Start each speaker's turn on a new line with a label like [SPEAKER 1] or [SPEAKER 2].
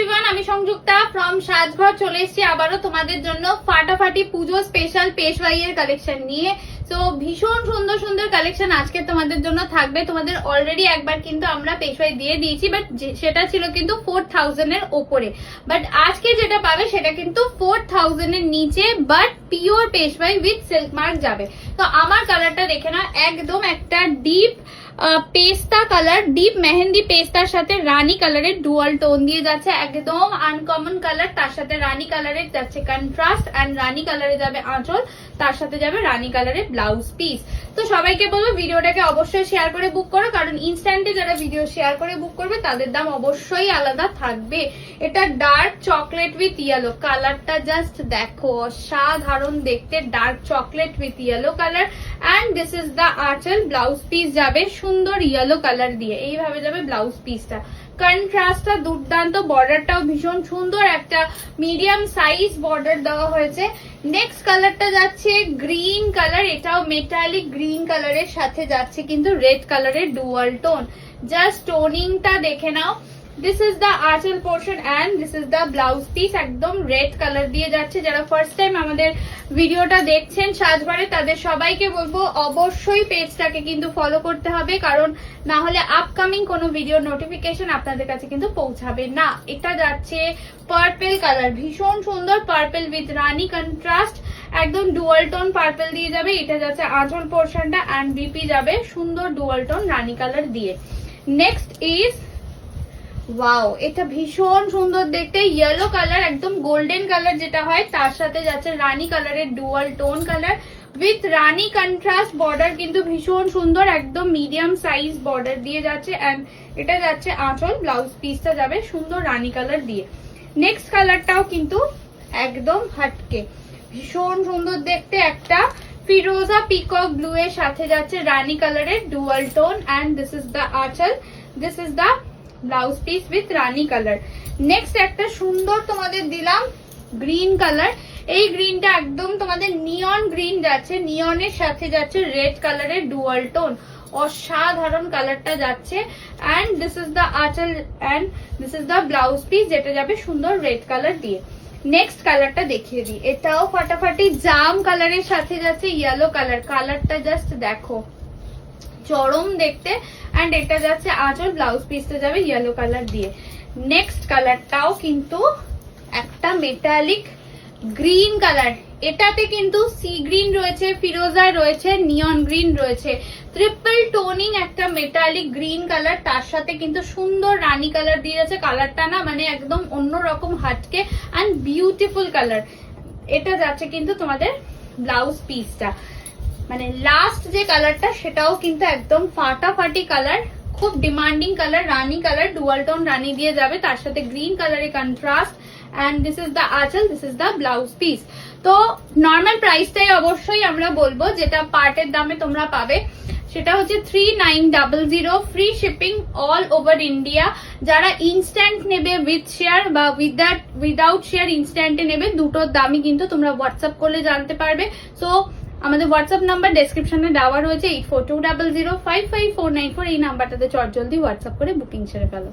[SPEAKER 1] Everyone, আমি Sanjukta from সাজঘর চলে এসেছি আবারও তোমাদের জন্য ফাটাফাটি পুজো স্পেশাল পেশওয়াইয়ের কালেকশন নিয়ে। তো ভীষণ সুন্দর সুন্দর কালেকশন আজকে তোমাদের জন্য থাকবে। তোমাদের অলরেডি একবার কিন্তু আমরা পেশওয়াই দিয়ে দিয়েছি, বাট সেটা ছিল কিন্তু 4000 এর ওপরে। বাট আজকে যেটা পাবে সেটা কিন্তু 4000 এর নিচে, but pure Peshwai with silk mark যাবে। তো আমার কালারটা দেখে না, একদম একটা ডিপ পেস্তা কালার, ডিপ মেহেন্দি পেস্তার সাথে রানী কালারের ডুয়াল টোন দিয়ে যাচ্ছে, একদম আনকমন কালার। তার সাথে রানী কালারের যাচ্ছে কন্ট্রাস্ট, এন্ড রানী কালারে যাবে আঁচল, তার সাথে যাবে রানী কালারের ব্লাউজ পিস। তো সবাইকে বলবো ভিডিওটাকে অবশ্যই শেয়ার করে বুক করো, কারণ ইনস্ট্যান্টে যারা ভিডিও শেয়ার করে বুক করবে তাদের দাম অবশ্যই আলাদা থাকবে। এটা ডার্ক চকলেট উইথ ইয়েলো, কালারটা জাস্ট দেখো, অসাধারণ দেখতে, dark chocolate with yellow colour. And this is the আঁচল, ব্লাউজ পিস যাবে সুন্দর ইয়েলো কালার দিয়ে, এইভাবে যাবে ব্লাউজ পিসটা। কন্ট্রাস্টটা দুর্দান্ত, বর্ডারটাও ভীষণ সুন্দর, একটা মিডিয়াম সাইজ বর্ডার দেওয়া হয়েছে। নেক্সট কালারটা যাচ্ছে গ্রিন কালার, এটাও মেটালিক গ্রিন কালারের সাথে যাচ্ছে কিন্তু রেড কালারের ডুয়াল টোন। জাস্ট টোনিংটা দেখে নাও। দিস ইজ দ্য আঁচল portion and this is the blouse piece, একদম রেড কালার দিয়ে যাচ্ছে। যারা ফার্স্ট টাইম আমাদের ভিডিওটা দেখছেন সাজঘরে, তাদের সবাইকে বলবো অবশ্যই পেজটাকে কিন্তু ফলো করতে হবে, কারণ না হলে আপকামিং কোনো ভিডিও নোটিফিকেশন আপনাদের কাছে কিন্তু পৌঁছাবে না। এটা যাচ্ছে পার্পেল কালার, ভীষণ সুন্দর পার্পেল উইথ রানী কন্ট্রাস্ট, একদম ডুয়াল টোন পার্পেল দিয়ে যাবে। এটা যাচ্ছে আঁচল পোর্শনটা এন্ড বিপি যাবে সুন্দর ডুয়াল টোন রানী কালার দিয়ে। নেক্সট ইজ ওয়াও, এটা ভীষণ সুন্দর দেখতে, ইয়েলো কালার, একদম গোল্ডেন কালার যেটা হয়, তার সাথে যাচ্ছে রানী কালারের dual tone colour with Rani contrast. Border কিন্তু ভীষণ সুন্দর, একদম মিডিয়াম সাইজ বর্ডার দিয়ে যাচ্ছে এন্ড এটা যাচ্ছে আঁচল, ব্লাউজ পিসটা যাবে সুন্দর রানী কালার দিয়ে। নেক্সট কালারটাও কিন্তু একদম হাটকে ভীষণ সুন্দর দেখতে, একটা ফিরোজা পিকক ব্লু এর সাথে যাচ্ছে রানী কালারের dual tone and this is the aanchal, this is the blouse piece with rani colour. Next একটা সুন্দর তোমাদের দিলাম গ্রিন কালার, এই গ্রিনটা একদম তোমাদের নিয়ন গ্রিন যাচ্ছে, নিয়নের সাথে যাচ্ছে রেড কালারের ডুয়াল টোন, অসাধারণ কালারটা যাচ্ছে। এন্ড দিস ইজ দ্য আঁচল and this is the blouse piece, যেটা যাবে সুন্দর রেড কালার দিয়ে। নেক্সট কালারটা দেখিয়ে দিই, এটাও ফাটাফাটি জাম কালারের সাথে যাচ্ছে ইয়েলো কালার, কালারটা জাস্ট দেখো, চরম দেখতে। এন্ড এটা যাচ্ছে আঁচল, ব্লাউজ পিসটা যাবে ইয়েলো কালার দিয়ে। নেক্সট কালারটাও কিন্তু একটা মেটালিক গ্রিন কালার, এটাতে কিন্তু সি গ্রিন রয়েছে, ফিরোজা রয়েছে, নিয়ন গ্রিন রয়েছে, ট্রিপল টোনিং একটা মেটালিক গ্রিন কালার, তার সাথে কিন্তু সুন্দর রানী কালার দিয়ে যাচ্ছে। কালারটা না মানে একদম অন্যরকম হাটকে এন্ড বিউটিফুল কালার। এটা যাচ্ছে কিন্তু তোমাদের ব্লাউজ পিসটা, মানে লাস্ট যে কালারটা সেটাও কিন্তু একদম ফাটাফাটি কালার, খুব ডিমান্ডিং কালার, রানী কালার, ডুয়াল টোন রানী দিয়ে যাবে, তার সাথে গ্রিন কালারের contrast and this is the aanchal, this is the blouse piece. তো নর্মাল প্রাইসটাই অবশ্যই আমরা বলবো, যেটা পার্টের দামে তোমরা পাবে সেটা হচ্ছে 3900, free shipping all over India. যারা ইনস্ট্যান্ট নেবে উইথ শেয়ার বা উইদাউট শেয়ার ইনস্ট্যান্টে নেবে, দুটোর দামই কিন্তু তোমরা হোয়াটসঅ্যাপ করলে জানতে পারবে। সো আমাদের হোয়াটসঅ্যাপ নাম্বার ডেসক্রিপশনে দেওয়া রয়েছে, 8420055494, এই নাম্বারটাতে চটজলদি হোয়াটসঅ্যাপ করে বুকিং সেরে ফেলো।